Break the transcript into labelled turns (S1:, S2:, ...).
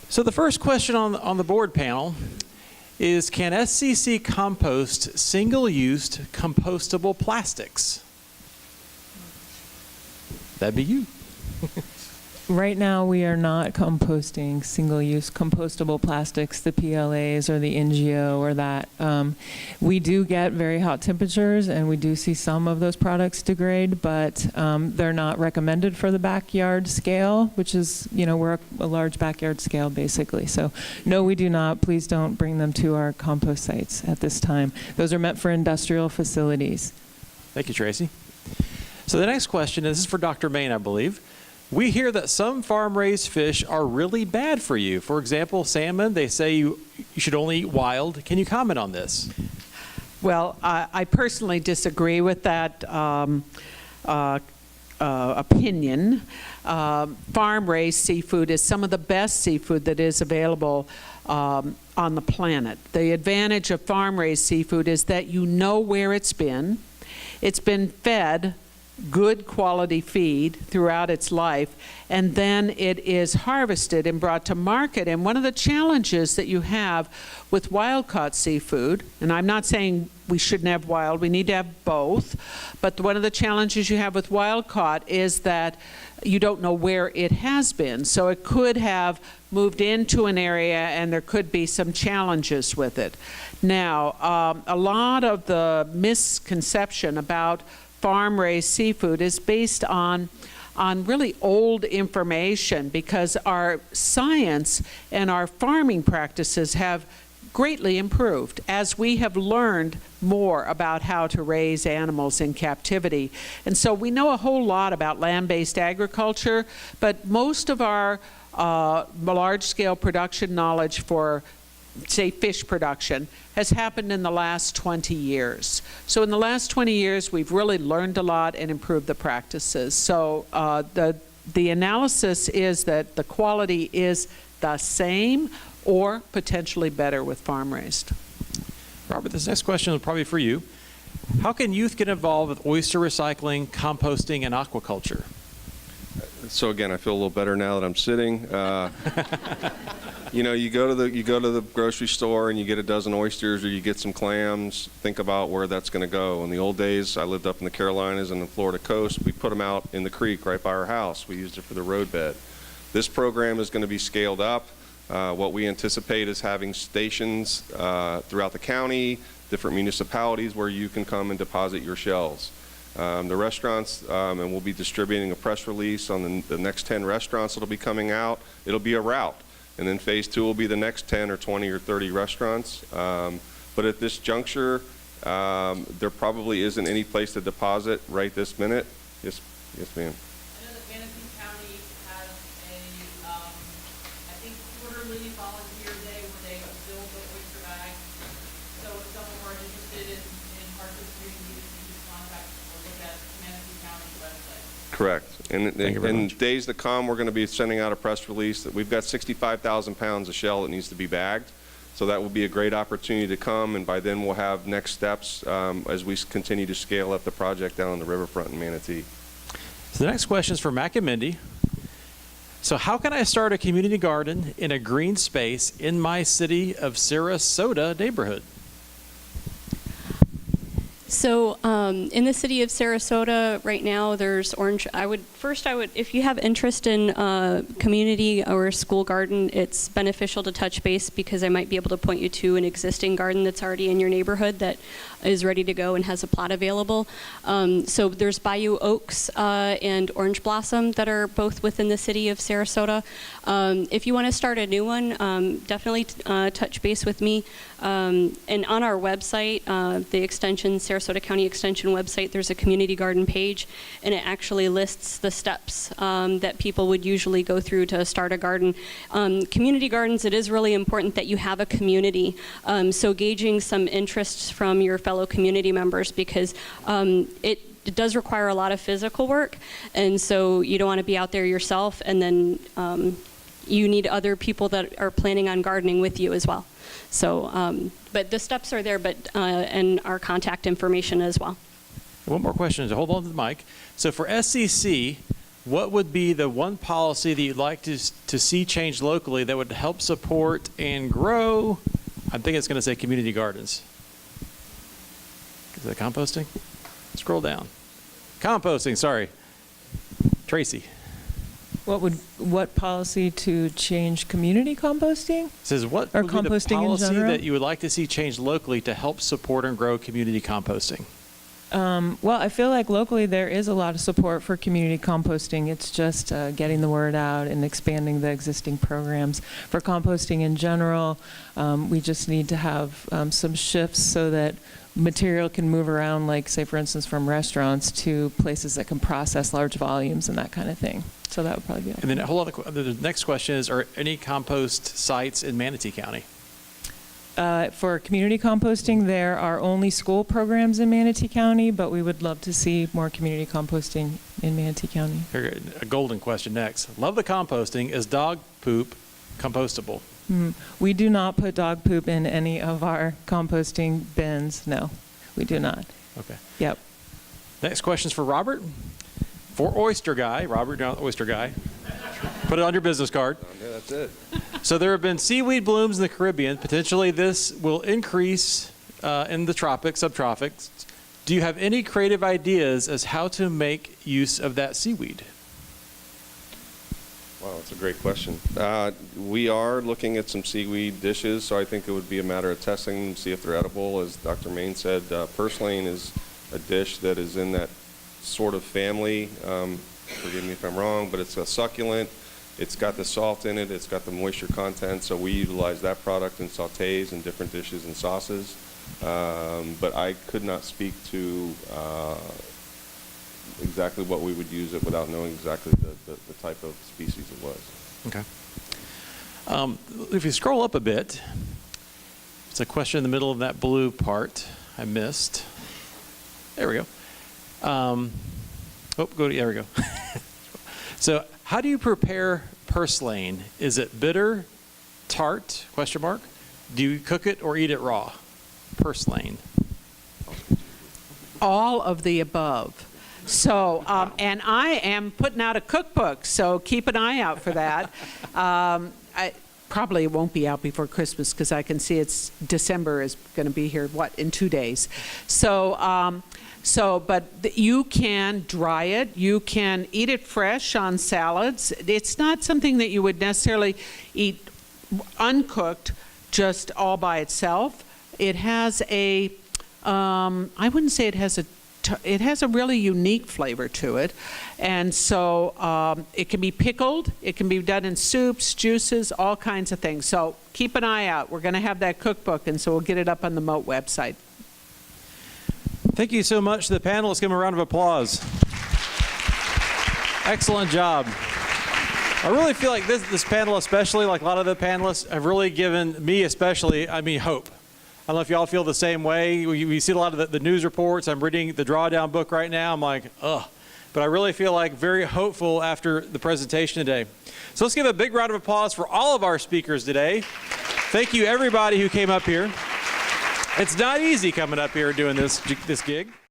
S1: So the first question on the board panel is, can SCC compost single-use compostable plastics? That'd be you.
S2: Right now, we are not composting single-use compostable plastics, the PLAs or the NGO or that. We do get very hot temperatures, and we do see some of those products degrade, but they're not recommended for the backyard scale, which is, we're a large backyard scale, basically. So, no, we do not. Please don't bring them to our compost sites at this time. Those are meant for industrial facilities.
S1: Thank you, Tracy. So the next question, and this is for Dr. Main, I believe. We hear that some farm-raised fish are really bad for you. For example, salmon, they say you should only eat wild. Can you comment on this?
S3: Well, I personally disagree with that opinion. Farm-raised seafood is some of the best seafood that is available on the planet. The advantage of farm-raised seafood is that you know where it's been. It's been fed good quality feed throughout its life, and then it is harvested and brought to market. And one of the challenges that you have with wild-caught seafood, and I'm not saying we shouldn't have wild, we need to have both, but one of the challenges you have with wild-caught is that you don't know where it has been. So it could have moved into an area and there could be some challenges with it. Now, a lot of the misconception about farm-raised seafood is based on really old information, because our science and our farming practices have greatly improved as we have learned more about how to raise animals in captivity. And so we know a whole lot about land-based agriculture, but most of our large-scale production knowledge for, say, fish production has happened in the last 20 years. So in the last 20 years, we've really learned a lot and improved the practices. So the analysis is that the quality is the same or potentially better with farm-raised.
S1: Robert, this next question is probably for you. How can youth get involved with oyster recycling, composting, and aquaculture?
S4: So again, I feel a little better now that I'm sitting. You go to the grocery store and you get a dozen oysters or you get some clams. Think about where that's going to go. In the old days, I lived up in the Carolinas and the Florida coast. We put them out in the creek right by our house. We used it for the roadbed. This program is going to be scaled up. What we anticipate is having stations throughout the county, different municipalities where you can come and deposit your shells. The restaurants, and we'll be distributing a press release on the next 10 restaurants that'll be coming out. It'll be a route. And then phase 2 will be the next 10 or 20 or 30 restaurants. But at this juncture, there probably isn't any place to deposit right this minute. Yes, ma'am.
S5: I know that Manatee County has a, I think, quarterly volunteer day where they build the oyster bag. So if someone were interested in participating, you could contact or look at Manatee County's website.
S4: Correct. And in days to come, we're going to be sending out a press release that we've got 65,000 pounds of shell that needs to be bagged. So that will be a great opportunity to come, and by then we'll have next steps as we continue to scale up the project down on the riverfront in Manatee.
S1: So the next question is for Mac and Mindy. So how can I start a community garden in a green space in my city of Sarasota neighborhood?
S6: So in the city of Sarasota right now, there's orange. If you have interest in community or school garden, it's beneficial to touch base, because I might be able to point you to an existing garden that's already in your neighborhood that is ready to go and has a plot available. So there's Bayou Oaks and Orange Blossom that are both within the city of Sarasota. If you want to start a new one, definitely touch base with me. And on our website, the extension, Sarasota County Extension website, there's a community garden page, and it actually lists the steps that people would usually go through to start a garden. Community gardens, it is really important that you have a community. So gauging some interests from your fellow community members, because it does require a lot of physical work, and so you don't want to be out there yourself, and then you need other people that are planning on gardening with you as well. So, but the steps are there, and our contact information as well.
S1: One more question. Hold on to the mic. So for SCC, what would be the one policy that you'd like to see changed locally that would help support and grow, I think it's going to say community gardens. Is that composting? Scroll down. Composting, sorry. Tracy.
S2: What policy to change community composting?
S1: It says what
S2: Or
S1: would be the
S2: composting in
S1: policy
S2: general?
S1: that you would like to see changed locally to help support and grow community composting?
S2: Well, I feel like locally there is a lot of support for community composting. It's just getting the word out and expanding the existing programs. For composting in general, we just need to have some shifts so that material can move around, like, say, for instance, from restaurants to places that can process large volumes and that kind of thing. So that would probably be
S1: And then the next question is, are any compost sites in Manatee County?
S2: For community composting, there are only school programs in Manatee County, but we would love to see more community composting in Manatee County.
S1: Here, a golden question next. Love the composting. Is dog poop compostable?
S2: We do not put dog poop in any of our composting bins. No, we do not.
S1: Okay.
S2: Yep.
S1: Next question is for Robert. For Oyster Guy, Robert, you're not the Oyster Guy. Put it on your business card.
S4: Yeah, that's it.
S1: So there have been seaweed blooms in the Caribbean. Potentially this will increase in the tropics, subtropics. Do you have any creative ideas as how to make use of that seaweed?
S4: Wow, that's a great question. We are looking at some seaweed dishes, so I think it would be a matter of testing them, see if they're edible. As Dr. Main said, purslane is a dish that is in that sort of family. Forgive me if I'm wrong, but it's a succulent. It's got the salt in it. It's got the moisture content, so we utilize that product in sautés and different dishes and sauces. But I could not speak to exactly what we would use it without knowing exactly the type of species it was.
S1: Okay. If you scroll up a bit, it's a question in the middle of that blue part I missed. There we go. There we go. So, how do you prepare purslane? Is it bitter, tart, question mark? Do you cook it or eat it raw? Purslane.
S3: All of the above. So, and I am putting out a cookbook, so keep an eye out for that. I probably won't be out before Christmas because I can see it's December is going to be here, in 2 days. But you can dry it. You can eat it fresh on salads. It's not something that you would necessarily eat uncooked, just all by itself. It has a, I wouldn't say it has a really unique flavor to it. And so it can be pickled. It can be done in soups, juices, all kinds of things. So keep an eye out. We're going to have that cookbook, and so we'll get it up on the Moat website.
S1: Thank you so much to the panel. Let's give them a round of applause. Excellent job. I really feel like this panel especially, like a lot of the panelists, have really given me especially, hope. I don't know if y'all feel the same way. We see a lot of the news reports. I'm reading the Drawdown book right now. I'm like, ugh. But I really feel like very hopeful after the presentation today. So let's give a big round of applause for all of our speakers today. Thank you, everybody who came up here. It's not easy coming up here doing this gig.